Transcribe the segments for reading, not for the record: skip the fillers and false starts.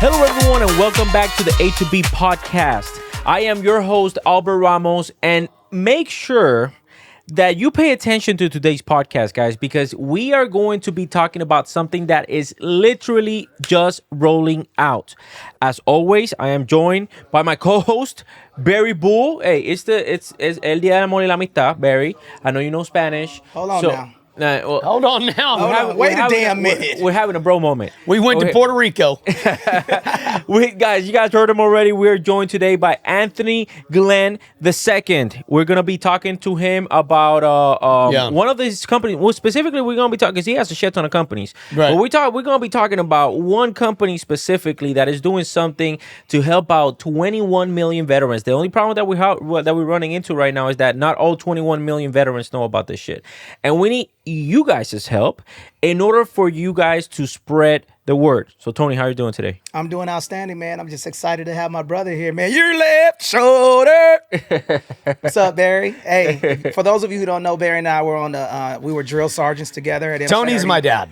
Hello, everyone, and welcome back to the A to B podcast. I am your host, Albert Ramos, and make sure that you pay attention to today's podcast, guys, because we are going to be talking about something that is literally just rolling out. As always, I am joined by my co-host, Barry Bull. Hey, it's El Día del Amor y la Amistad, Barry. I know you know Spanish. Hold on now. Hold on now. Wait a damn minute. We're having a bro moment. We went to Puerto Rico. You guys heard him already. We're joined today by Anthony Glenn II. We're gonna be talking to him about one of these companies. Well, specifically, we're gonna be talking because he has a shit ton of companies. Right. But we're gonna be talking about one company specifically that is doing something to help out 21 million veterans. The only problem that we're running into right now is that not all 21 million veterans know about this shit, and we need you guys' help in order for you guys to spread the word. So, Tony, how are you doing today? I'm doing outstanding, man. I'm just excited to have my brother here, man. Your left shoulder. What's up, Barry? Hey, for those of you who don't know, Barry and I were on we were drill sergeants together at Tony's my dad.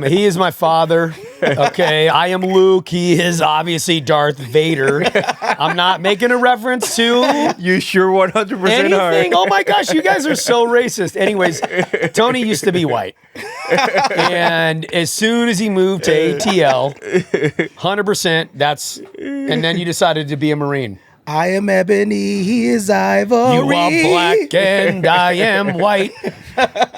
He is my father. Okay, I am Luke. He is obviously Darth Vader. I'm not making a reference to You sure 100% anything. Oh my gosh, you guys are so racist. Anyways, Tony used to be white. And as soon as he moved to ATL, 100%, and then you decided to be a Marine. I am ebony, he is ivory. You are black and I am white.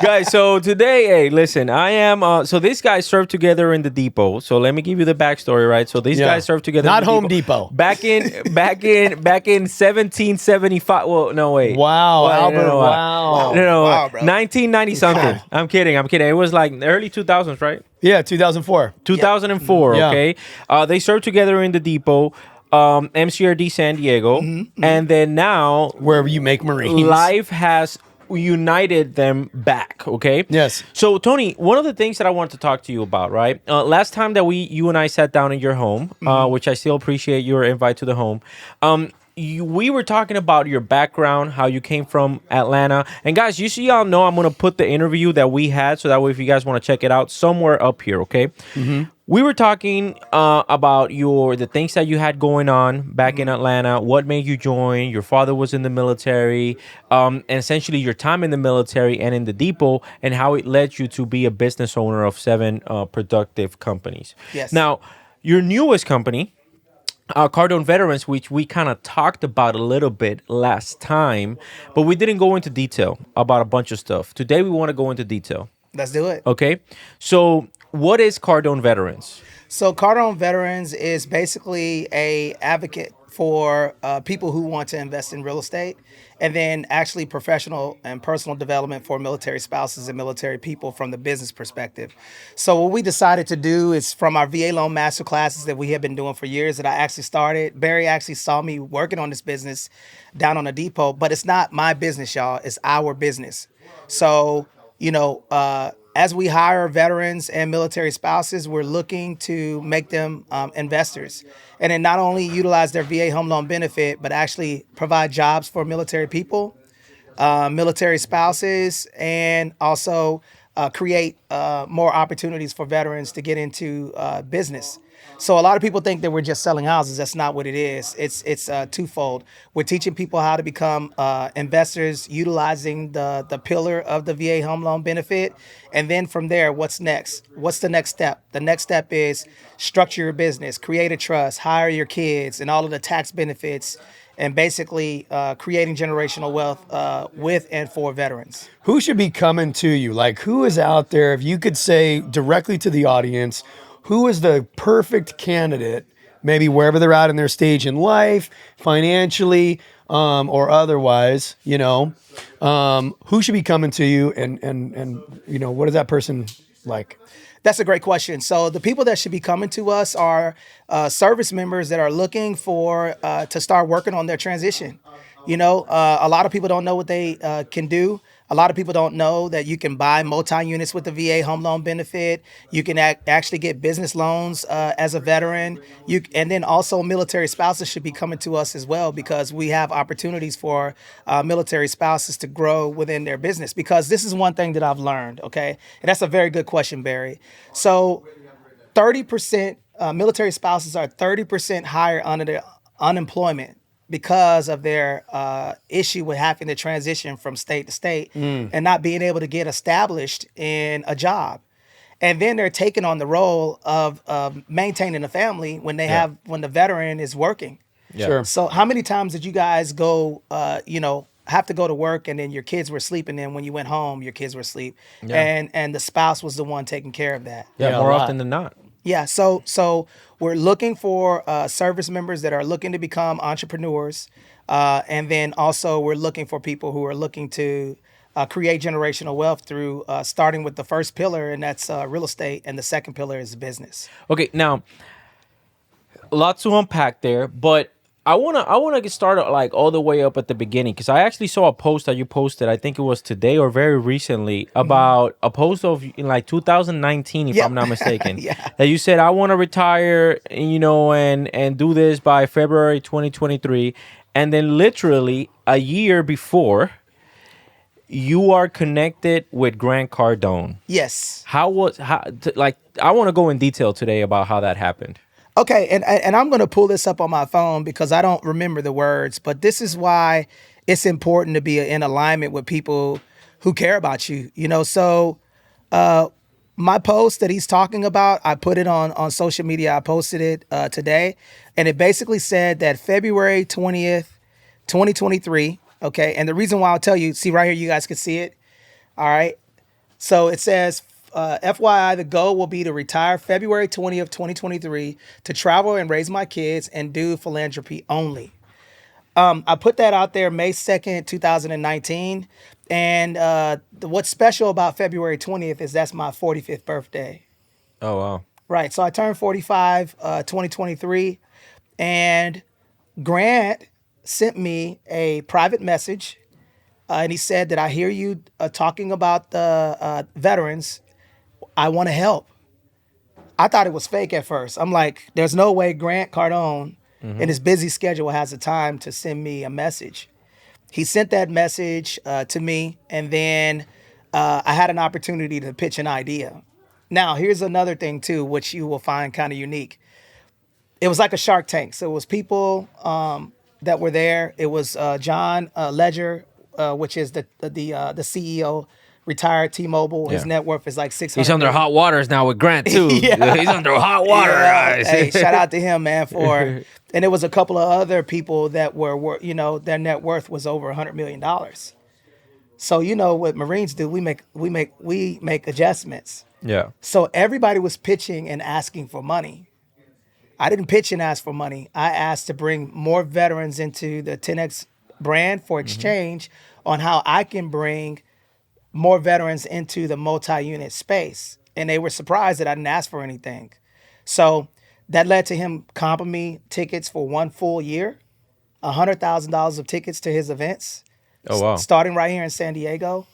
Guys, so today, hey, listen, I am, so these guys served together in the depot. So let me give you the backstory, right? So these guys served together Not in the Home Depot. Back in 1775. Well, no, wait. Wow, Well, Albert, no, wow. No, Wow, bro. 1990 something. I'm kidding. It was like early 2000s, right? Yeah, 2004. 2004, Yeah. okay? They served together in the depot, MCRD San Diego, and then now Where you make Marines. life has united them back, okay? Yes. So, Tony, one of the things that I wanted to talk to you about, right? Last time that you and I sat down in your home, which I still appreciate your invite to the home, we were talking about your background, how you came from Atlanta. And guys, you see, y'all know I'm going to put the interview that we had, so that way if you guys want to check it out, somewhere up here, okay? We were talking about the things that you had going on back in Atlanta, what made you join, your father was in the military, and essentially your time in the military and in the depot, and how it led you to be a business owner of 7 productive companies. Yes. Now, your newest company, Cardone Veterans, which we kind of talked about a little bit last time, but we didn't go into detail about a bunch of stuff. Today, we want to go into detail. Let's do it. Okay. So what is Cardone Veterans? So Cardone Veterans is basically a advocate for people who want to invest in real estate, and then actually professional and personal development for military spouses and military people from the business perspective. So what we decided to do is, from our VA loan master classes that we have been doing for years, that I actually started, Barry actually saw me working on this business down on the depot, but it's not my business, y'all. It's our business. So, as we hire veterans and military spouses, we're looking to make them investors, and then not only utilize their VA home loan benefit, but actually provide jobs for military people, military spouses, and also create more opportunities for veterans to get into business. So a lot of people think that we're just selling houses. That's not what it is. It's twofold. We're teaching people how to become investors, utilizing the pillar of the VA home loan benefit. And then from there, what's next? What's the next step? The next step is structure your business, create a trust, hire your kids, and all of the tax benefits, and basically creating generational wealth with and for veterans. Who should be coming to you? Like, who is out there? If you could say directly to the audience, who is the perfect candidate, maybe wherever they're at in their stage in life, financially, or otherwise, who should be coming to you, and what is that person like? That's a great question. So the people that should be coming to us are service members that are looking for to start working on their transition. A lot of people don't know what they can do. A lot of people don't know that you can buy multi-units with the VA home loan benefit. You can actually get business loans as a veteran. And then also military spouses should be coming to us as well, because we have opportunities for military spouses to grow within their business. Because this is one thing that I've learned, okay? And that's a very good question, Barry. So 30% military spouses are 30% higher under the unemployment because of their issue with having to transition from state to state and not being able to get established in a job. And then they're taking on the role of maintaining a family when they when the veteran is working. Yeah. Sure. So how many times did you guys go, have to go to work and then your kids were sleeping, and when you went home, your kids were asleep, and the spouse was the one taking care of that? Yeah, Yeah, more a lot. often than not. Yeah, so we're looking for service members that are looking to become entrepreneurs, and then also we're looking for people who are looking to create generational wealth through starting with the first pillar, and that's real estate, and the second pillar is business. Okay, now, lots to unpack there, but I wanna get started like all the way up at the beginning, because I actually saw a post that you posted. I think it was today or very recently about a post of in like 2019, if Yep. I'm not mistaken. Yeah. That you said I want to retire, and do this by February 2023, and then literally a year before, you are connected with Grant Cardone. Yes. I want to go in detail today about how that happened. Okay, and I'm going to pull this up on my phone because I don't remember the words, but this is why it's important to be in alignment with people who care about you. So my post that he's talking about, I put it on social media. I posted it today, and it basically said that February 20th, 2023. Okay, and the reason why I'll tell you, see right here, you guys can see it. All right, so it says, FYI, the goal will be to retire February 20th, 2023, to travel and raise my kids and do philanthropy only. I put that out there May 2nd, 2019. And what's special about February 20th is that's my 45th birthday. Oh, wow. Right. So I turned 45, 2023. And Grant sent me a private message. And he said that I hear you talking about the veterans. I want to help. I thought it was fake at first. I'm like, there's no way Grant Cardone in his busy schedule has the time to send me a message. He sent that message to me, and then I had an opportunity to pitch an idea. Now, here's another thing too, which you will find kind of unique. It was like a Shark Tank. So it was people that were there. It was John Ledger, which is the CEO, retired T-Mobile. His net worth is like $600. He's under hot waters now with Grant too. Yeah. He's under hot water, guys. Hey, shout out to him, man. And there was a couple of other people that were their net worth was over $100 million. So what Marines do, we make adjustments. Yeah. So everybody was pitching and asking for money. I didn't pitch and ask for money. I asked to bring more veterans into the 10X brand for exchange on how I can bring more veterans into the multi-unit space. And they were surprised that I didn't ask for anything. So that led to him comping me tickets for one full year, $100,000 of tickets to his events. Oh, wow. Starting right here in San Diego.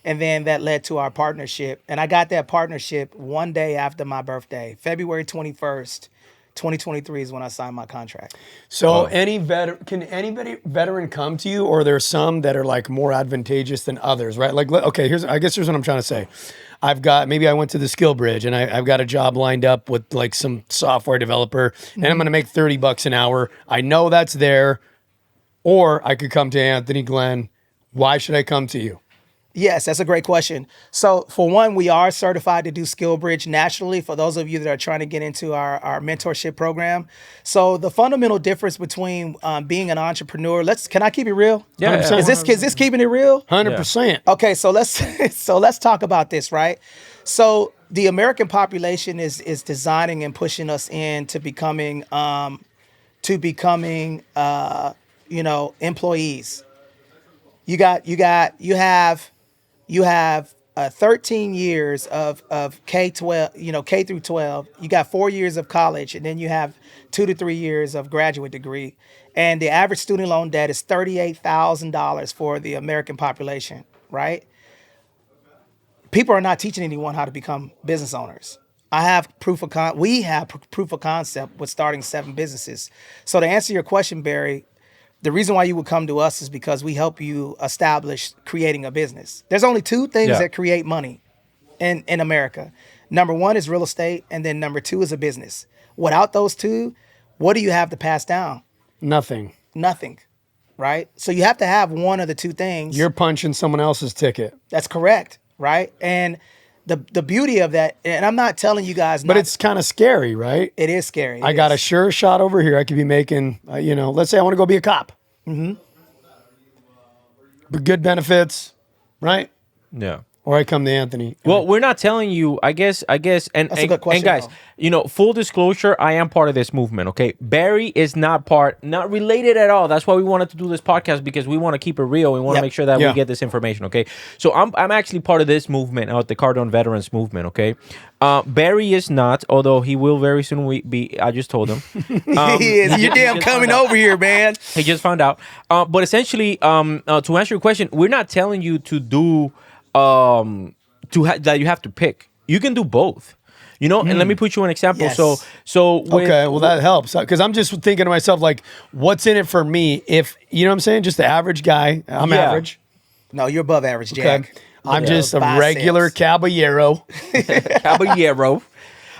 And then that led to our partnership. And I got that partnership one day after my birthday, February 21st. 2023 is when I signed my contract. So can anybody veteran come to you, or there's some that are like more advantageous than others, right? Like, okay, here's what I'm trying to say. Maybe I went to the Skill Bridge and I've got a job lined up with like some software developer and I'm going to make $30 an hour. I know that's there. Or I could come to Anthony Glenn. Why should I come to you? Yes, that's a great question. So for one, we are certified to do SkillBridge nationally for those of you that are trying to get into our mentorship program. So the fundamental difference between being an entrepreneur, can I keep it real? Yeah. 100%. Is this keeping it real? 100%. Okay, so let's talk about this, right? So the American population is designing and pushing us into becoming employees. You have 13 years of K-12, K through 12. You got 4 years of college, and then you have 2 to 3 years of graduate degree. And the average student loan debt is $38,000 for the American population, right? People are not teaching anyone how to become business owners. We have proof of concept with starting 7 businesses. So to answer your question, Barry, the reason why you would come to us is because we help you establish creating a business. There's only 2 things that create money in America. Number 1 is real estate, and then number 2 is a business. Without those two, what do you have to pass down? Nothing. Nothing, right? So you have to have one of the two things. You're punching someone else's ticket. That's correct, right? And the beauty of that, and I'm not telling you guys, But it's kind of scary, right? it is scary. I got a sure shot over here. I could be making, let's say I want to go be a cop. Mm-hmm. Good benefits, right? Yeah. Or I come to Anthony. Well, we're not telling you, I guess, and That's a good question, guys, though. full disclosure, I am part of this movement, okay? Barry is not related at all. That's why we wanted to do this podcast, because we want to keep it real. We want to Yep. make sure that Yeah. we get this information, okay? So I'm actually part of this movement, the Cardone Veterans movement, okay? Barry is not, although he will very soon be, I just told him. he is. You're damn coming over here, man. He just found out. But essentially, to answer your question, we're not telling you to do that you have to pick. You can do both. And let me put you an example. Yes. So Okay, well, that helps. Because I'm just thinking to myself, like, what's in it for me? If, you know what I'm saying? Just the average guy. I'm Yeah. average. No, you're above average, Okay. Jack. I'm Look at just a those regular biceps. caballero. Caballero.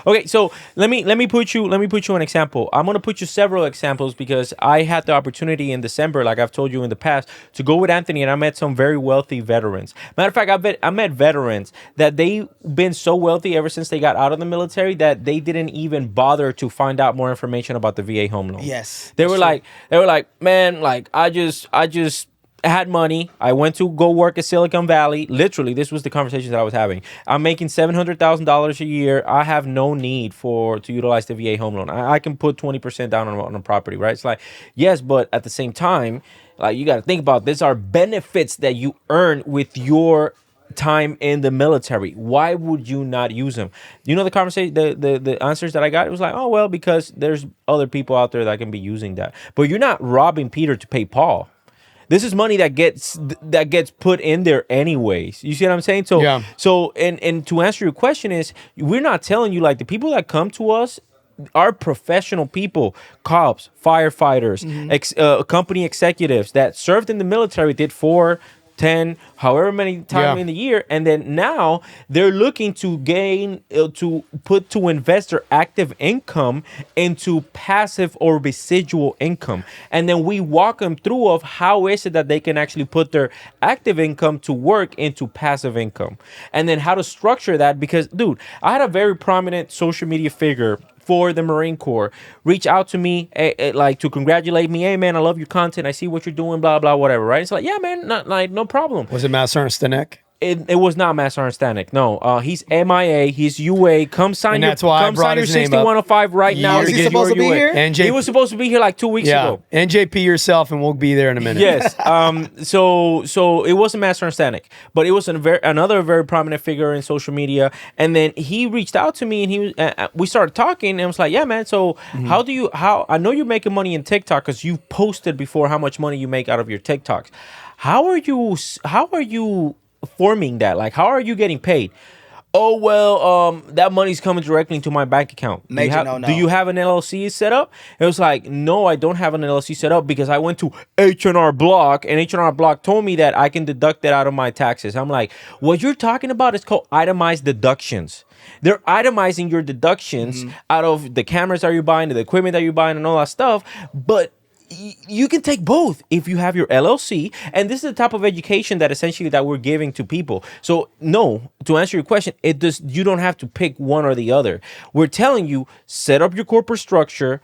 Okay, so let me put you an example. I'm gonna put you several examples, because I had the opportunity in December, like I've told you in the past, to go with Anthony, and I met some very wealthy veterans. Matter of fact, I met veterans that they've been so wealthy ever since they got out of the military that they didn't even bother to find out more information about the VA home loan. Yes, they that's were true. like, man, like I just had money. I went to go work at Silicon Valley. Literally, this was the conversation that I was having. I'm making $700,000 a year. I have no need to utilize the VA home loan. I can put 20% down on a property, right? It's like, yes, but at the same time, like, you got to think about, these are benefits that you earn with your time in the military. Why would you not use them? The conversation, the answers that I got, it was like, oh, well, because there's other people out there that can be using that. But you're not robbing Peter to pay Paul. This is money that gets put in there anyways. You see what I'm saying? So, Yeah. And to answer your question is, we're not telling you, like, the people that come to us are professional people, cops, firefighters, company executives that served in the military, did 4, 10, however many times in the year, and then now they're looking to invest their active income into passive or residual income, and then we walk them through of how is it that they can actually put their active income to work into passive income, and then how to structure that. Because, dude, I had a very prominent social media figure for the Marine Corps reach out to me, like, to congratulate me. Hey, man, I love your content. I see what you're doing, blah, blah, whatever, right? It's like, yeah, man, no problem. Was it Master Stanek? It was not Master Stanek. No, he's MIA. He's UA. Come sign And your, that's why I come brought sign your his name up. 6105 right now. Is he because supposed you're to be UA. here? He was supposed to be here like 2 weeks Yeah. ago. NJP yourself, and we'll be there in a minute. Yes. So it wasn't Master Stanek, but it was another very prominent figure in social media. And then he reached out to me, and we started talking, and I was like, yeah, man. So how I know you're making money in TikTok, because you posted before how much money you make out of your TikToks. How are you forming that? Like, how are you getting paid? Oh, well, that money's coming directly into my bank account. Major Do you have an LLC set up? It was like, no, I don't have an LLC set up, because I went to H&R Block, and H&R Block told me that I can deduct that out of my taxes. I'm like, what you're talking about is called itemized deductions. They're itemizing your deductions out of the cameras that you're buying, the equipment that you're buying, and all that stuff. But you can take both if you have your LLC, and this is the type of education that essentially that we're giving to people. So no, to answer your question, you don't have to pick one or the other. We're telling you, set up your corporate structure,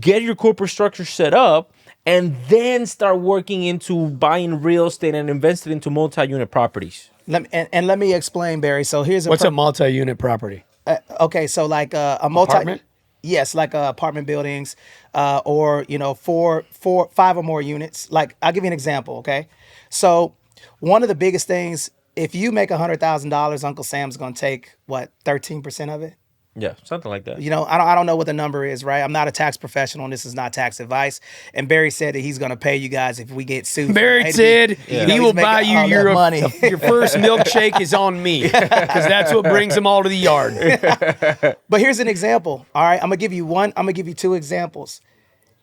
get your corporate structure set up, and then start working into buying real estate and investing into multi-unit properties. Let me explain, Barry. So here's What's a multi-unit property? okay, so like a multi Apartment? Yes, like apartment buildings, or 5 or more units. Like, I'll give you an example. Okay, so one of the biggest things, if you make $100,000, Uncle Sam's gonna take what, 13% of it. Yeah, something like that. I don't know what the number is, right? I'm not a tax professional, and this is not tax advice. And Barry said that he's gonna pay you guys if we get sued. Barry said he will he's buy making you all that your money. your first milkshake is on me, because that's what brings them all to the yard. But here's an example. All right, I'm gonna give you 2 examples.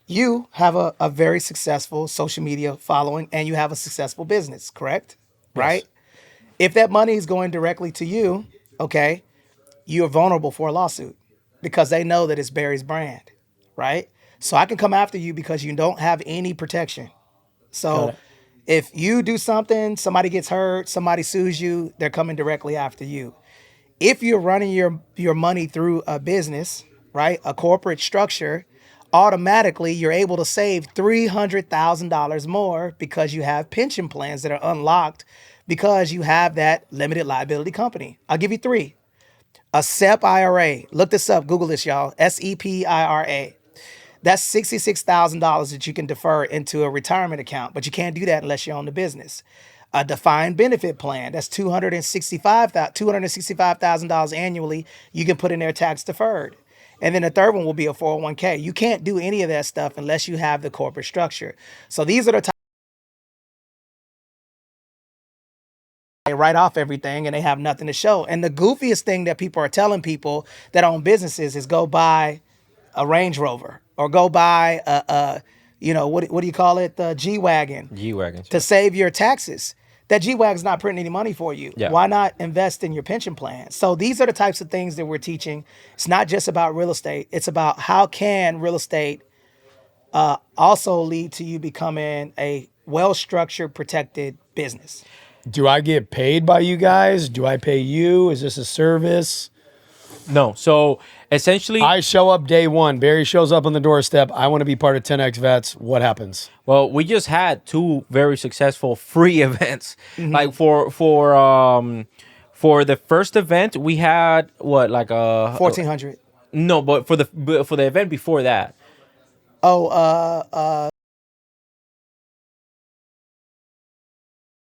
You have a very successful social media following, and you have a successful business, correct? Right? If that money is going directly to you, okay, you're vulnerable for a lawsuit. because they know that it's Barry's brand, right? So I can come after you because you don't have any protection. Got So it. if you do something, somebody gets hurt, somebody sues you, they're coming directly after you. If you're running your money through a business, right, a corporate structure, automatically you're able to save $300,000 more because you have pension plans that are unlocked because you have that limited liability company. I'll give you three. A SEP IRA. Look this up. Google this, y'all. SEP IRA. That's $66,000 that you can defer into a retirement account, but you can't do that unless you own the business. A defined benefit plan, that's $265,000 annually. You can put in there tax deferred. And then the third one will be a 401k. You can't do any of that stuff unless you have the corporate structure. So these are the they write off everything and they have nothing to show. And the goofiest thing that people are telling people that own businesses is go buy a Range Rover or go buy what do you call it? The G-Wagon. G-Wagons. To save your taxes. That G-Wagon's not printing any money for you. Yeah. Why not invest in your pension plan? So these are the types of things that we're teaching. It's not just about real estate. It's about how can real estate also lead to you becoming a well-structured, protected business. Do I get paid by you guys? Do I pay you? Is this a service? No. So essentially, I show up day one. Barry shows up on the doorstep. I want to be part of 10X Vets. What happens? well, we just had two very successful free events. Like for the first event, we had what, like a 1,400. no, but for the event before that,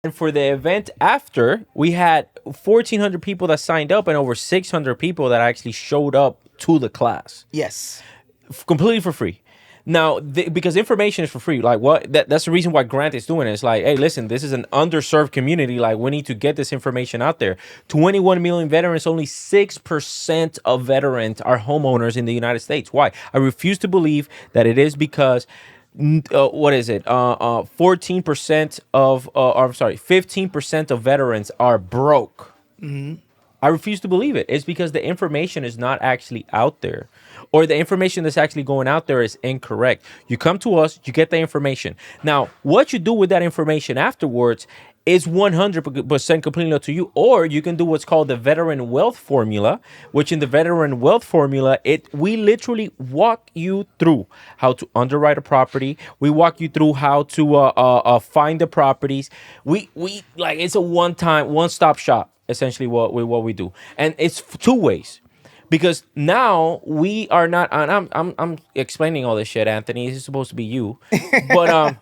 and for the event after, we had 1,400 people that signed up and over 600 people that actually showed up to the class. Yes. Completely for free. Now, because information is for free, like that's the reason why Grant is doing it. It's like, hey, listen, this is an underserved community. Like, we need to get this information out there. 21 million veterans, only 6% of veterans are homeowners in the United States. Why? I refuse to believe that it is because what is it? 14% of, I'm sorry, 15% of veterans are broke. I refuse to believe it. It's because the information is not actually out there, or the information that's actually going out there is incorrect. You come to us, you get the information. Now, what you do with that information afterwards is 100% completely up to you, or you can do what's called the Veteran Wealth Formula, which in the Veteran Wealth Formula, we literally walk you through how to underwrite a property. We walk you through how to find the properties. We like, it's a one-stop shop. Essentially what we do, and it's two ways, because now we are not, and I'm explaining all this shit, Anthony. This is supposed to be you, but I'm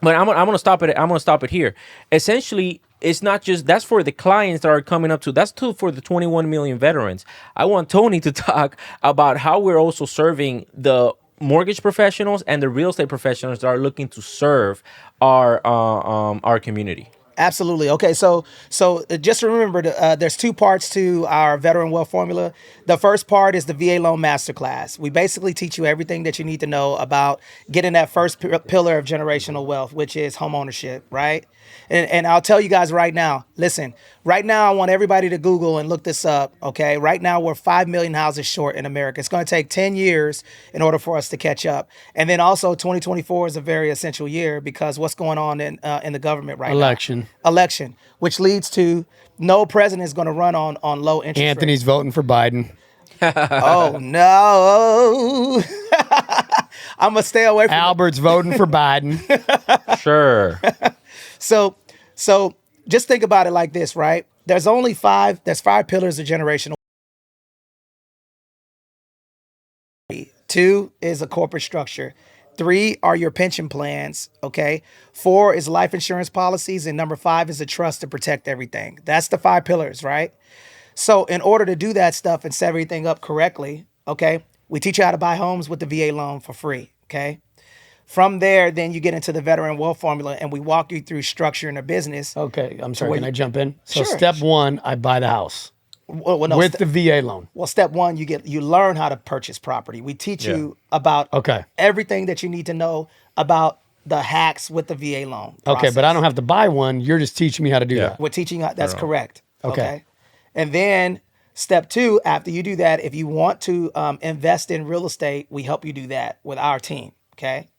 gonna stop it. I'm gonna stop it here. Essentially, it's not just that's for the clients that are coming up to. That's too for the 21 million veterans. I want Tony to talk about how we're also serving the mortgage professionals and the real estate professionals that are looking to serve our community. Absolutely. Okay, so just remember, there's two parts to our Veteran Wealth Formula. The first part is the VA Loan Masterclass. We basically teach you everything that you need to know about getting that first pillar of generational wealth, which is home ownership, right? And I'll tell you guys right now, listen, right now I want everybody to Google and look this up, okay? Right now we're 5 million houses short in America. It's going to take 10 years in order for us to catch up. And then also 2024 is a very essential year because what's going on in the government right now? Election, which leads to no president is going to run on low interest Anthony's rates. voting for Biden. Oh, no. I'm going to stay away from Albert's voting for Biden. Sure. So just think about it like this, right? There's five pillars of generational. 2 is a corporate structure. 3 are your pension plans, okay? 4 is life insurance policies, and number 5 is a trust to protect everything. That's the 5 pillars, right? So in order to do that stuff and set everything up correctly, okay, we teach you how to buy homes with the VA loan for free, okay? From there, then you get into the Veteran Wealth Formula, and we walk you through structuring a business. Okay, I'm sorry. Can I jump in? So Sure. step 1, I buy the house Well, no, with the VA loan. Well, step 1, you learn how to purchase property. We teach you about everything that you need to know about the hacks with the VA loan process. Okay, but I don't have to buy one. You're just teaching me how to do that. We're teaching you. That's correct. Okay. And then Step two, after you do that, if you want to invest in real estate, we help you do that with our team. Okay.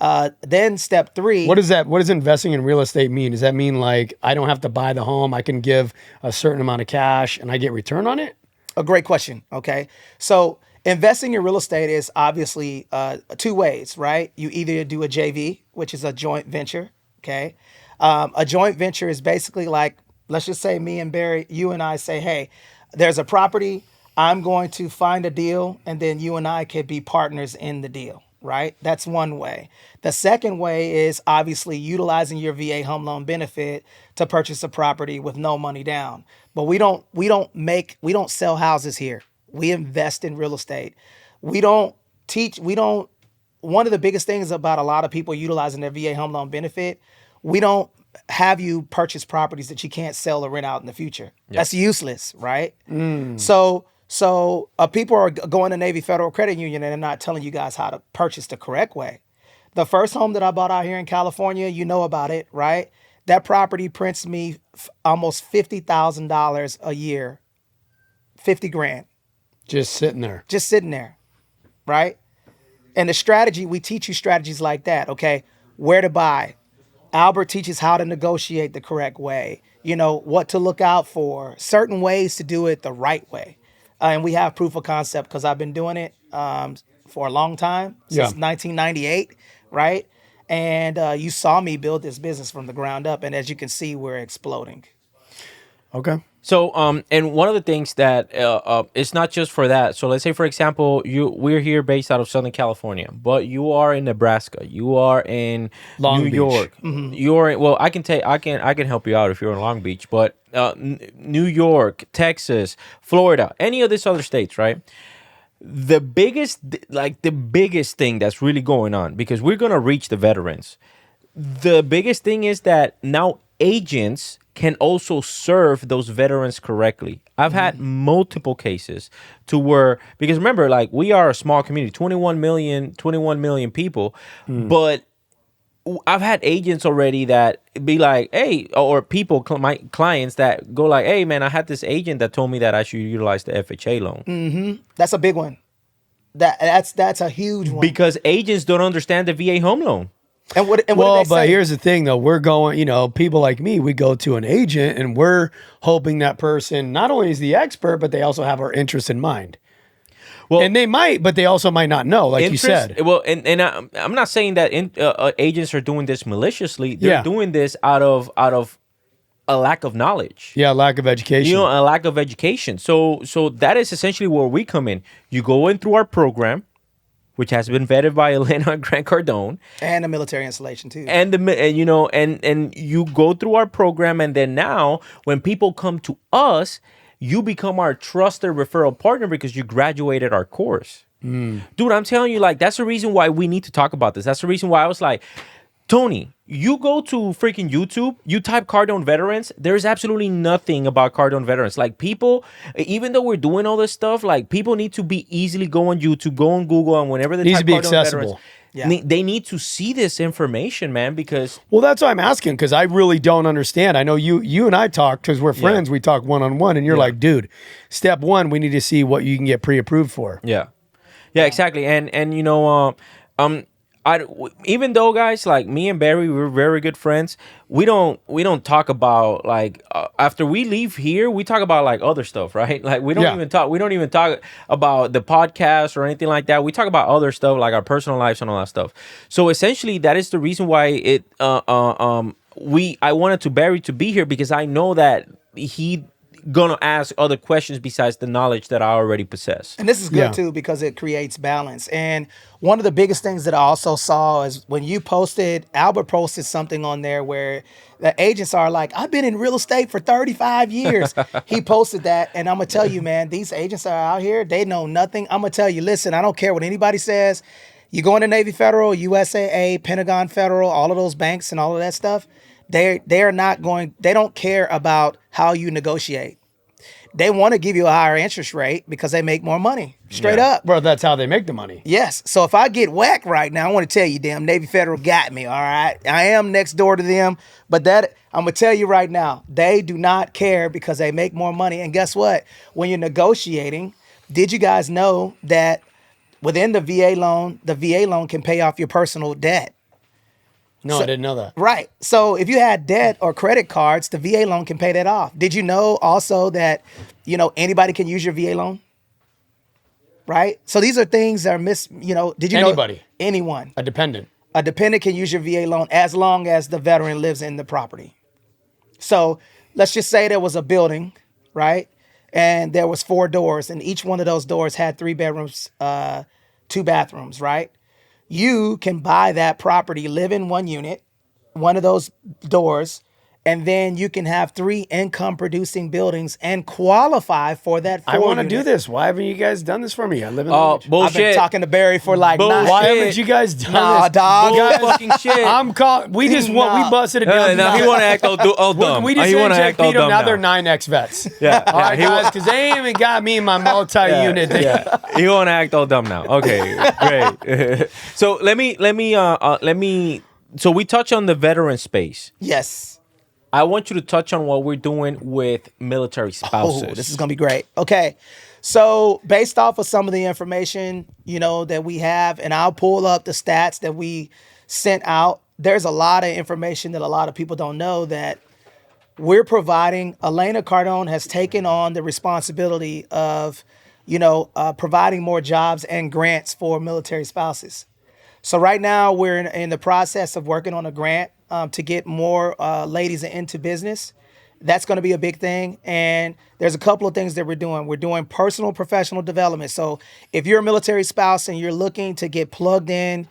Then step three. What does investing in real estate mean? Does that mean like I don't have to buy the home? I can give a certain amount of cash and I get return on it? A great question. Okay. So investing in real estate is obviously two ways, right? You either do a JV, which is a joint venture. Okay. A joint venture is basically like, let's just say me and Barry, you and I say, hey, there's a property. I'm going to find a deal, and then you and I could be partners in the deal, right? That's one way. The second way is obviously utilizing your VA home loan benefit to purchase a property with no money down. But we don't sell houses here. We invest in real estate. One of the biggest things about a lot of people utilizing their VA home loan benefit, we don't have you purchase properties that you can't sell or rent out in the future. Yep. That's useless, right? So people are going to Navy Federal Credit Union and they're not telling you guys how to purchase the correct way. The first home that I bought out here in California, you know about it, right? That property prints me almost $50,000 a year, 50 grand. Just sitting there, right? And the strategy, we teach you strategies like that, okay? Where to buy. Albert teaches how to negotiate the correct way, what to look out for, certain ways to do it the right way. And we have proof of concept because I've been doing it for a long time, since 1998, right? And you saw me build this business from the ground up. And as you can see, we're exploding. Okay. So, and one of the things that it's not just for that. So let's say, for example, we're here based out of Southern California, but you are in Nebraska, you are in Long New Beach. York, you're in, well, I can help you out if you're in Long Beach, but New York, Texas, Florida, any of these other states, right? The biggest thing that's really going on, because we're gonna reach the veterans. The biggest thing is that now agents can also serve those veterans correctly. I've had multiple cases to where, because remember, like, we are a small community, 21 million people, but I've had agents already that be like, hey, or people, my clients that go like, hey man, I had this agent that told me that I should utilize the FHA loan. That's a big one. That's a huge one. Because agents don't understand the VA home loan. And what Well, but here's the thing, though. We're going, people like me, we go to an agent and we're hoping that person not only is the expert, but they also have our interest in mind. Well, and they might, but they also might not know, like you said. Well, and I'm not saying that agents are doing this maliciously. They're doing this out of a lack of knowledge. Yeah, lack of education. A lack of education. So that is essentially where we come in. You go in through our program, which has been vetted by Elena Grant Cardone, and a military installation too. And you go through our program, and then now when people come to us, you become our trusted referral partner because you graduated our course. Dude, I'm telling you, like, that's the reason why we need to talk about this. That's the reason why I was like, Tony, you go to freaking YouTube, you type Cardone Veterans, there's absolutely nothing about Cardone Veterans. Like, people, even though we're doing all this stuff, like, people need to be easily go on YouTube, go on Google, and whenever they needs type to be Cardone accessible. Veterans, they need to see this information, man, because... Well, that's why I'm asking, because I really don't understand. I know you and I talk, because we're friends, we talk one-on-one, and you're like, dude, step one, we need to see what you can get pre-approved for. Yeah, exactly. And even though, guys, like me and Barry, we're very good friends, we don't talk about, like, after we leave here, we talk about, like, other stuff, right? Like, we don't even talk about the podcast or anything like that. We talk about other stuff, like our personal lives and all that stuff. So essentially, that is the reason why I wanted Barry to be here, because I know that he gonna ask other questions besides the knowledge that I already possess. And this is good too, because it creates balance. And one of the biggest things that I also saw is when Albert posted something on there where the agents are like, I've been in real estate for 35 years. He posted that, and I'm gonna tell you, man, these agents are out here, they know nothing. I'm gonna tell you, listen, I don't care what anybody says. You go into Navy Federal, USAA, Pentagon Federal, all of those banks and all of that stuff, they don't care about how you negotiate. they want to give you a higher interest rate because they make more money. Straight up. Bro, that's how they make the money. Yes. So if I get whacked right now, I want to tell you, damn, Navy Federal got me. All right. I am next door to them. But that, I'm going to tell you right now, they do not care because they make more money. And guess what? When you're negotiating, did you guys know that within the VA loan can pay off your personal debt? No, I didn't know that. Right. So if you had debt or credit cards, the VA loan can pay that off. Did you know also that, anybody can use your VA loan? Right. So these are things that are did you Anybody. know? Anyone. A dependent. A dependent can use your VA loan as long as the veteran lives in the property. So let's just say there was a building, right? And there was 4 doors, and each one of those doors had 3 bedrooms, 2 bathrooms, right? You can buy that property, live in one unit, one of those doors, and then you can have 3 income producing buildings and qualify for that. I want to do this. Why haven't you guys done this for me? I live in Oh, bullshit. I've been talking to Barry for like Bullshit. 9 Why haven't you guys done Nah, this? dog. Guys, Fucking shit. I'm calling. We just want. We busted it No, down. he want to act all dumb. We just he want to act all inject Peter. dumb Now now. they're 9X vets. Yeah, All right, he guys, because they ain't even got me in my multi-unit. Yeah, you want to act all dumb now. Okay, great. So let me. So we touch on the veteran space. Yes. I want you to touch on what we're doing with military spouses. Oh, this is going to be great. Okay. So based off of some of the information, that we have, and I'll pull up the stats that we sent out. There's a lot of information that a lot of people don't know that we're providing. Elena Cardone has taken on the responsibility of, providing more jobs and grants for military spouses. So right now we're in the process of working on a grant to get more ladies into business. That's going to be a big thing. And there's a couple of things that we're doing. We're doing personal professional development. So if you're a military spouse and you're looking to get plugged in,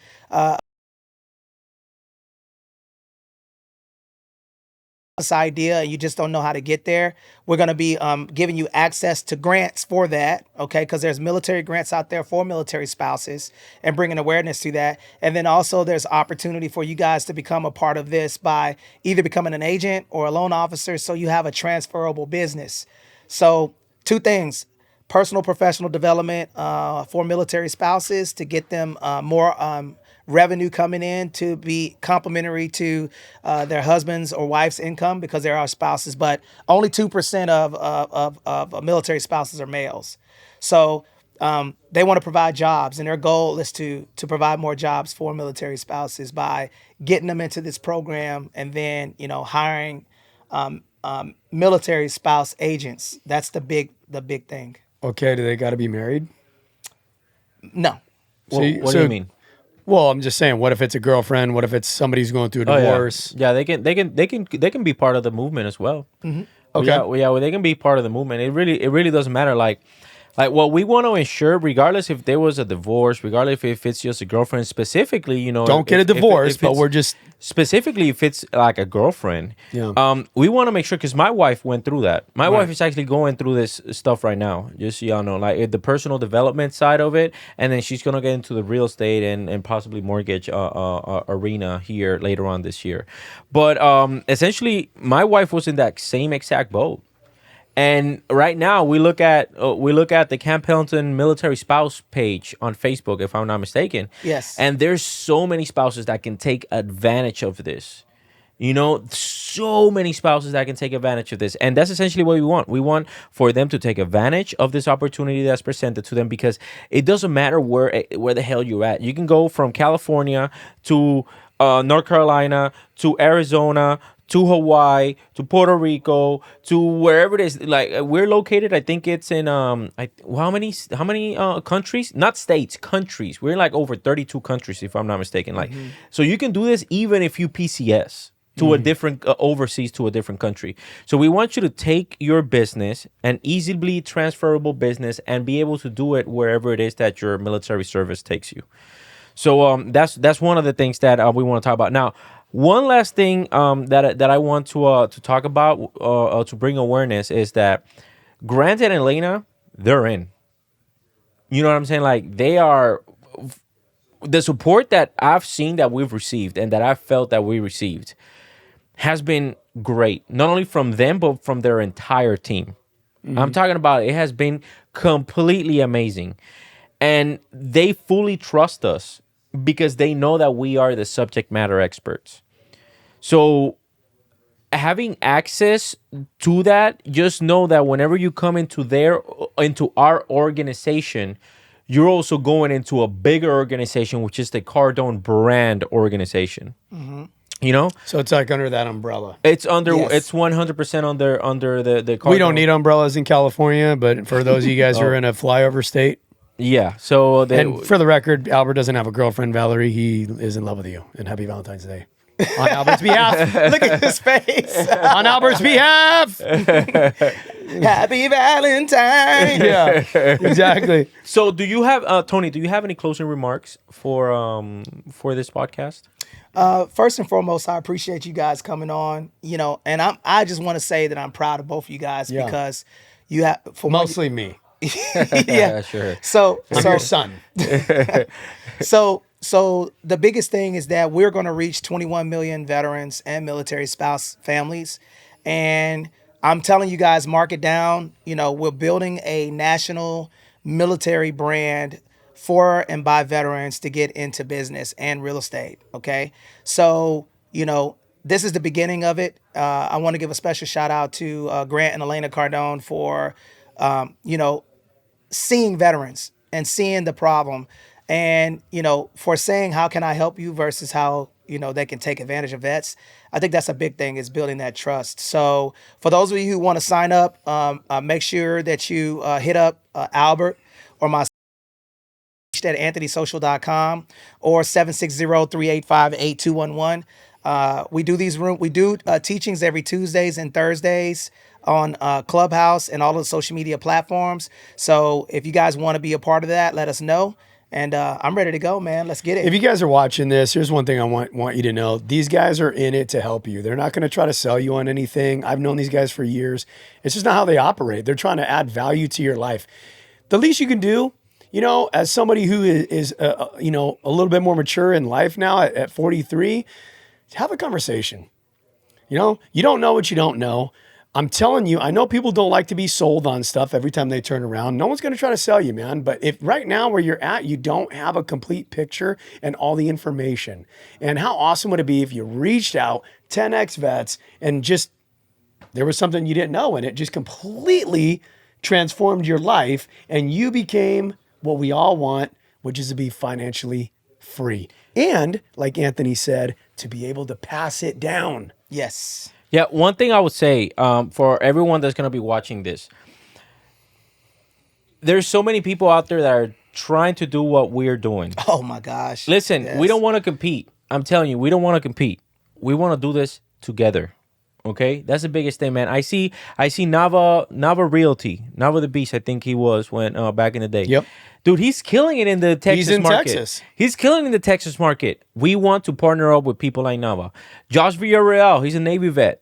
this idea and you just don't know how to get there, we're going to be giving you access to grants for that, okay? Because there's military grants out there for military spouses and bringing awareness to that. And then also there's opportunity for you guys to become a part of this by either becoming an agent or a loan officer so you have a transferable business. So 2 things. Personal professional development for military spouses to get them more revenue coming in to be complementary to their husband's or wife's income because there are spouses, but only 2% of military spouses are males. So they want to provide jobs, and their goal is to provide more jobs for military spouses by getting them into this program and then hiring military spouse agents. That's the big thing. Okay, do they got to be married? No. What do you mean? Well, I'm just saying. What if it's a girlfriend? What if it's somebody who's going through a divorce? Yeah, they can be part of the movement as well. Okay. Well, they can be part of the movement. It really doesn't matter. Like what we want to ensure, regardless if there was a divorce, regardless if it's just a girlfriend, specifically, Don't get a divorce, but we're just specifically if it's like a girlfriend. Yeah. We want to make sure because my wife went through that. My wife is actually going through this stuff right now. Just so y'all know, like the personal development side of it, and then she's gonna get into the real estate and possibly mortgage arena here later on this year. But essentially, my wife was in that same exact boat. And right now we look at the Camp Pendleton military spouse page on Facebook, if I'm not mistaken. Yes. And there's so many spouses that can take advantage of this. So many spouses that can take advantage of this. And that's essentially what we want. We want for them to take advantage of this opportunity that's presented to them because it doesn't matter where the hell you're at. You can go from California to North Carolina to Arizona to Hawaii, to Puerto Rico, to wherever it is. Like we're located, I think it's in how many countries? Not states, countries. We're in like over 32 countries, if I'm not mistaken. Like, so you can do this even if you PCS to a different overseas to a different country. So we want you to take your business, an easily transferable business, and be able to do it wherever it is that your military service takes you. So that's one of the things that we want to talk about now. One last thing that I want to talk about to bring awareness is that Grant and Elena, they're in. You know what I'm saying? Like they are the support that I've seen that we've received and that I've felt that we received has been great. Not only from them but from their entire team. I'm talking about it has been completely amazing. And they fully trust us because they know that we are the subject matter experts. So having access to that, just know that whenever you come into our organization, you're also going into a bigger organization, which is the Cardone brand organization. You know, So it's like under that umbrella. it's under Yes. it's 100% under the Cardone. We don't need umbrellas in California, but for those of you guys who are in a flyover state, Yeah. So and for the record, Albert doesn't have a girlfriend, Valerie. He is in love with you. And happy Valentine's Day. On Albert's behalf. Look at his face. On Albert's behalf. Happy Valentine. Yeah, exactly. So do you have Tony? Do you have any closing remarks for this podcast? First and foremost, I appreciate you guys coming on. And I just want to say that I'm proud of both of you guys Yeah. because you have Mostly me. yeah. Sure. So I'm your son. So the biggest thing is that we're going to reach 21 million veterans and military spouse families. And I'm telling you guys, mark it down. We're building a national military brand for and by veterans to get into business and real estate. Okay. So, this is the beginning of it. I want to give a special shout out to Grant and Elena Cardone for, seeing veterans and seeing the problem and, for saying, how can I help you versus how, they can take advantage of vets. I think that's a big thing, is building that trust. So for those of you who want to sign up, make sure that you hit up Albert or my at anthonysocial.com or 760-385-8211. We do teachings every Tuesdays and Thursdays on Clubhouse and all of the social media platforms. So if you guys want to be a part of that, let us know. And I'm ready to go, man. Let's get it. If you guys are watching this, here's one thing I want you to know. These guys are in it to help you. They're not going to try to sell you on anything. I've known these guys for years. It's just not how they operate. They're trying to add value to your life. The least you can do, as somebody who is a little bit more mature in life now at 43, have a conversation. You don't know what you don't know. I'm telling you, I know people don't like to be sold on stuff every time they turn around. No one's going to try to sell you, man. But if right now where you're at, you don't have a complete picture and all the information. And how awesome would it be if you reached out 10X Vets and just there was something you didn't know and it just completely transformed your life and you became what we all want, which is to be financially free. And like Anthony said, to be able to pass it down. Yes. Yeah, one thing I would say for everyone that's going to be watching this, there's so many people out there that are trying to do what we're doing. Oh, my gosh. Listen, Yes. we don't want to compete. I'm telling you, we don't want to compete. We want to do this together. Okay? That's the biggest thing, man. I see Nava Realty, Nava the Beast, I think he was when back in the day. Yep. Dude, he's killing it in the Texas He's in market. Texas. He's killing it in the Texas market. We want to partner up with people like Nava. Josh Villarreal, he's a Navy vet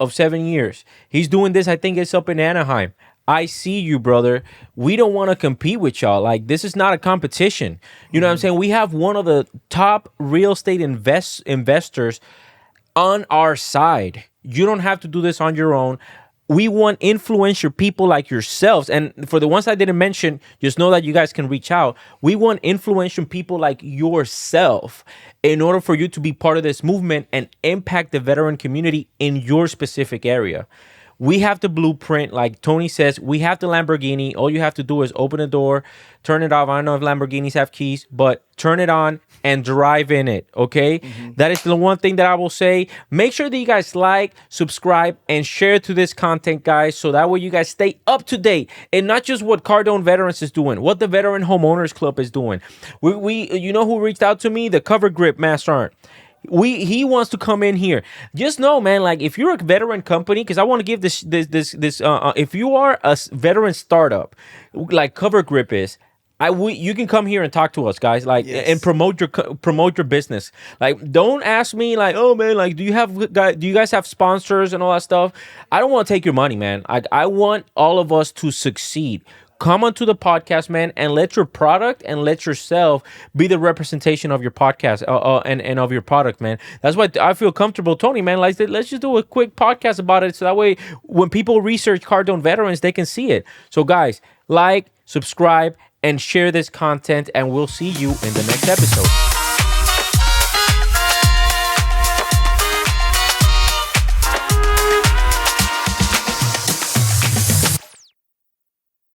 of 7 years. He's doing this, I think it's up in Anaheim. I see you, brother. We don't want to compete with y'all. Like, this is not a competition. You know what I'm saying? We have one of the top real estate investors on our side. You don't have to do this on your own. We want influential people like yourselves. And for the ones I didn't mention, just know that you guys can reach out. We want influential people like yourself in order for you to be part of this movement and impact the veteran community in your specific area. We have the blueprint, like Tony says, we have the Lamborghini. All you have to do is open the door, turn it off. I don't know if Lamborghinis have keys, but turn it on and drive in it, okay? That is the one thing that I will say. Make sure that you guys like, subscribe, and share to this content, guys, so that way you guys stay up to date. And not just what Cardone Veterans is doing, what the Veteran Homeowners Club is doing. We you know who reached out to me? The Cover Grip Master. He wants to come in here. Just know, man, like if you're a veteran company, because I want to give this if you are a veteran startup like Cover Grip is, you can come here and talk to us, guys, like, Yes. and promote your business. Like, don't ask me like, oh man, like do you guys have sponsors and all that stuff? I don't want to take your money, man. I want all of us to succeed. come onto the podcast, man, and let your product and let yourself be the representation of your podcast and of your product, man. That's why I feel comfortable, Tony, man. Like, let's just do a quick podcast about it, so that way when people research Cardone Veterans, they can see it. So, guys, like, subscribe, and share this content, and we'll see you in the next episode.